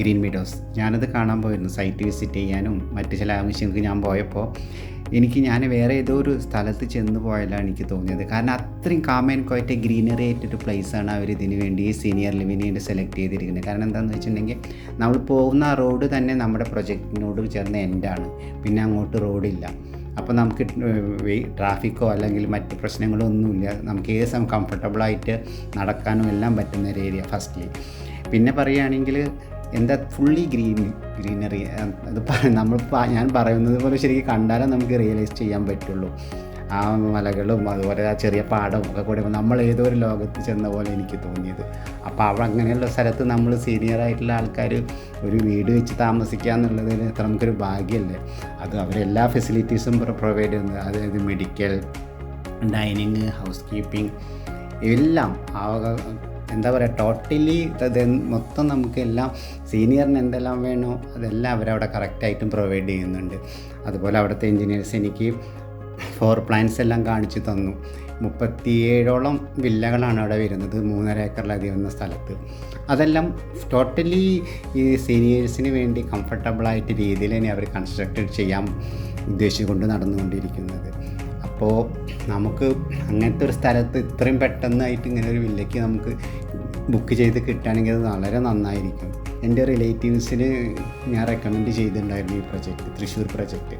Green മീഡോസ്. ഞാനത് കാണാൻ പോയിരുന്നു, സൈറ്റ് വിസിറ്റ് ചെയ്യാനും മറ്റ് ചില ആവശ്യങ്ങൾക്ക് ഞാൻ പോയപ്പോൾ ഞാൻ വേറെ ഏതോ ഒരു സ്ഥലത്ത് ചെന്ന് പോയാലാണ് എനിക്ക് തോന്നിയത്. കാരണം അത്രയും കാം ആൻഡ് ക്വയറ്റ് ഗ്രീനറി ആയിട്ടൊരു പ്ലേസാണ് അവർ ഇതിന് വേണ്ടി സീനിയർ ലിവിന് വേണ്ടി സെലക്ട് ചെയ്തിരിക്കുന്നത്. കാരണം എന്താണെന്ന് വെച്ചിട്ടുണ്ടെങ്കിൽ നമ്മൾ പോകുന്ന റോഡ് തന്നെ നമ്മുടെ പ്രൊജക്റ്റിനോട് ചേർന്ന് എൻഡാണ്, പിന്നെ അങ്ങോട്ട് റോഡില്ല. അപ്പോൾ നമുക്ക് ട്രാഫിക്കോ അല്ലെങ്കിൽ മറ്റ് പ്രശ്നങ്ങളോ ഒന്നുമില്ല. നമുക്ക് ഏത് സമയം കംഫർട്ടബിളായിട്ട് നടക്കാനും എല്ലാം പറ്റുന്ന ഒരു ഏരിയ ഫസ്റ്റ്ലി. പിന്നെ പറയുകയാണെങ്കിൽ എന്താ ഫുള്ളി ഗ്രീനറി. അത് ഞാൻ പറയുന്നത് പോലെ ശരിക്കും കണ്ടാലേ നമുക്ക് റിയലൈസ് ചെയ്യാൻ പറ്റുള്ളൂ. ആ മലകളും അതുപോലെ ആ ചെറിയ പാടവും ഒക്കെ കൂടെ നമ്മൾ ഏതോ ഒരു ലോകത്ത് ചെന്ന പോലെ എനിക്ക് തോന്നിയത്. അപ്പോൾ അവിടെ അങ്ങനെയുള്ള സ്ഥലത്ത് നമ്മൾ സീനിയറായിട്ടുള്ള ആൾക്കാർ ഒരു വീട് വെച്ച് താമസിക്കുക എന്നുള്ളതിന് എത്ര നമുക്കൊരു ഭാഗ്യമല്ലേ. അത് അവരെല്ലാ ഫെസിലിറ്റീസും പ്രൊവൈഡ് ചെയ്യുന്നത്, അതായത് മെഡിക്കൽ, ഡൈനിങ്, ഹൗസ് കീപ്പിംഗ് എല്ലാം എന്താ പറയുക, ടോട്ടലി അത് മൊത്തം നമുക്ക് എല്ലാം സീനിയറിന് എന്തെല്ലാം വേണോ അതെല്ലാം അവരവിടെ കറക്റ്റായിട്ടും പ്രൊവൈഡ് ചെയ്യുന്നുണ്ട്. അതുപോലെ അവിടുത്തെ എൻജിനീയേഴ്സ് എനിക്ക് ഫ്ലോർ പ്ലാൻസ് എല്ലാം കാണിച്ചു തന്നു. 37ഓളം വില്ലകളാണ് അവിടെ വരുന്നത്, 3.5 ഏക്കറിലധികം എന്ന സ്ഥലത്ത്. അതെല്ലാം ടോട്ടലി ഈ സീനിയേഴ്സിന് വേണ്ടി കംഫർട്ടബിളായിട്ട് രീതിയിൽ തന്നെ അവർ കൺസ്ട്രക്റ്റ് ചെയ്യാൻ ഉദ്ദേശിച്ചുകൊണ്ട് നടന്നുകൊണ്ടിരിക്കുന്നത്. അപ്പോൾ നമുക്ക് അങ്ങനത്തെ ഒരു സ്ഥലത്ത് ഇത്രയും പെട്ടെന്നായിട്ട് ഇങ്ങനെ ഒരു വില്ലയ്ക്ക് നമുക്ക് ബുക്ക് ചെയ്ത് കിട്ടുകയാണെങ്കിൽ അത് വളരെ നന്നായിരിക്കും. എൻ്റെ റിലേറ്റീവ്സിന് ഞാൻ റെക്കമെൻഡ് ചെയ്തിട്ടുണ്ടായിരുന്നു ഈ പ്രൊജക്റ്റ്, തൃശ്ശൂർ പ്രൊജക്റ്റ്.